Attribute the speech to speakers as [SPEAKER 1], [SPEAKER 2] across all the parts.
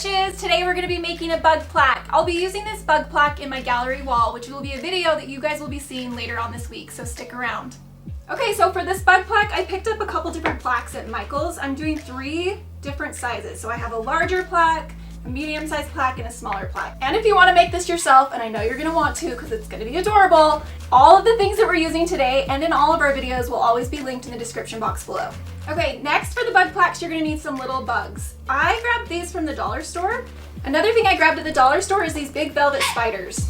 [SPEAKER 1] witches! Today we're going to be making a bug plaque. I'll be using this bug plaque in my gallery wall, which will be a video that you guys will be seeing later on this week, so stick around. Okay, so for this bug plaque, I picked up a couple different plaques at Michael's. I'm doing 3 different sizes. So I have a larger plaque, a medium-sized plaque, and a smaller plaque. And if you want to make this yourself, and I know you're going to want to because it's going to be adorable, all of the things that we're using today and in all of our videos will always be linked in the description box below. Okay, next for the bug plaques, you're going to need some little bugs. I grabbed these from the dollar store. Another thing I grabbed at the dollar store is these big velvet spiders.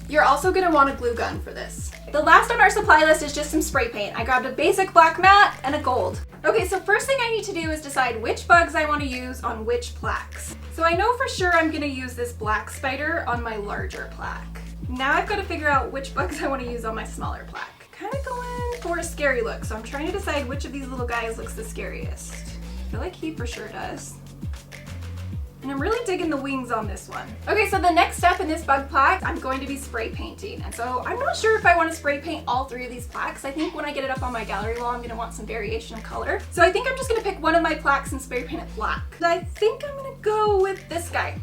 [SPEAKER 1] You're also going to want a glue gun for this. The last on our supply list is just some spray paint. I grabbed a basic black matte and a gold. Okay, so first thing I need to do is decide which bugs I want to use on which plaques. So I know for sure I'm going to use this black spider on my larger plaque. Now I've got to figure out which bugs I want to use on my smaller plaque. Kind of going for a scary look, so I'm trying to decide which of these little guys looks the scariest. I feel like he for sure does. And I'm really digging the wings on this one. Okay, so the next step in this bug plaque, I'm going to be spray painting. And so I'm not sure if I want to spray paint all 3 of these plaques. I think when I get it up on my gallery wall, I'm going to want some variation of color. So I think I'm just going to pick one of my plaques and spray paint it black. I think I'm going to go with this guy.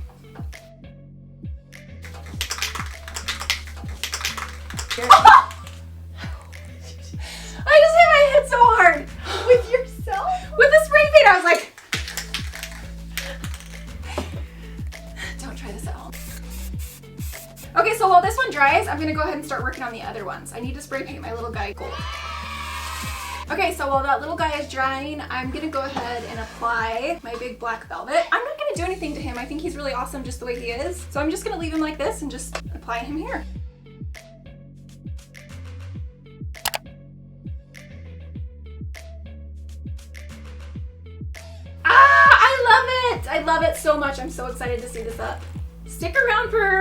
[SPEAKER 1] I just hit my head so hard.
[SPEAKER 2] With yourself?
[SPEAKER 1] With the spray paint, I was like, don't try this at home. Okay, so while this one dries, I'm gonna go ahead and start working on the other ones. I need to spray paint my little guy gold. Okay, so while that little guy is drying, I'm gonna go ahead and apply my big black velvet. I'm not gonna do anything to him. I think he's really awesome just the way he is. So I'm just gonna leave him like this and just apply him here. I love it so much. I'm so excited to see this up. Stick around for...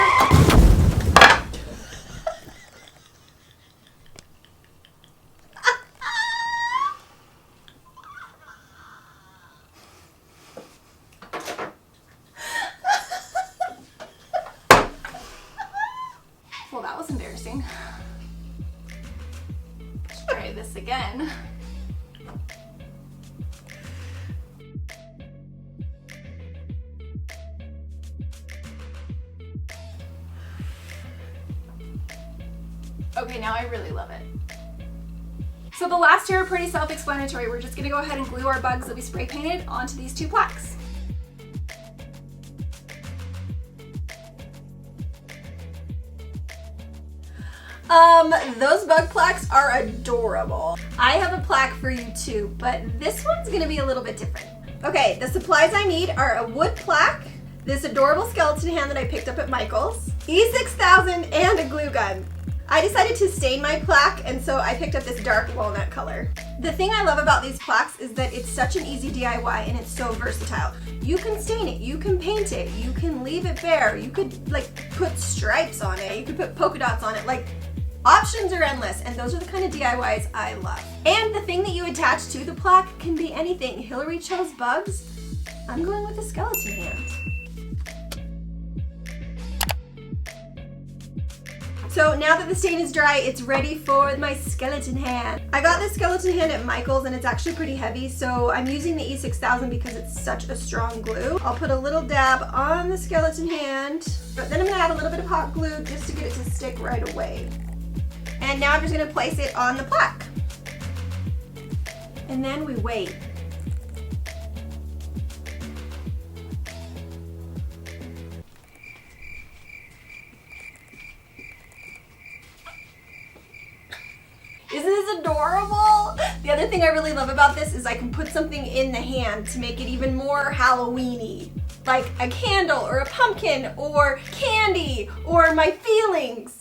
[SPEAKER 1] Well, that was embarrassing. Let's try this again. Okay, now I really love it. So the last 2 are pretty self-explanatory. We're just gonna go ahead and glue our bugs that we spray painted onto these 2 plaques.
[SPEAKER 2] Those bug plaques are adorable. I have a plaque for you too, but this one's gonna be a little bit different. Okay, the supplies I need are a wood plaque, this adorable skeleton hand that I picked up at Michael's, E6000, and a glue gun. I decided to stain my plaque, and so I picked up this dark walnut color. The thing I love about these plaques is that it's such an easy DIY and it's so versatile. You can stain it, you can paint it, you can leave it bare, you could like put stripes on it, you could put polka dots on it, like options are endless, and those are the kind of DIYs I love. And the thing that you attach to the plaque can be anything. Hillary chose bugs, I'm going with a skeleton hand. So now that the stain is dry, it's ready for my skeleton hand. I got this skeleton hand at Michael's and it's actually pretty heavy, so I'm using the E6000 because it's such a strong glue. I'll put a little dab on the skeleton hand, but then I'm gonna add a little bit of hot glue just to get it to stick right away. And now I'm just gonna place it on the plaque. And then we wait. Isn't this adorable? The other thing I really love about this is I can put something in the hand to make it even more Halloween-y. Like a candle or a pumpkin or candy or my feelings.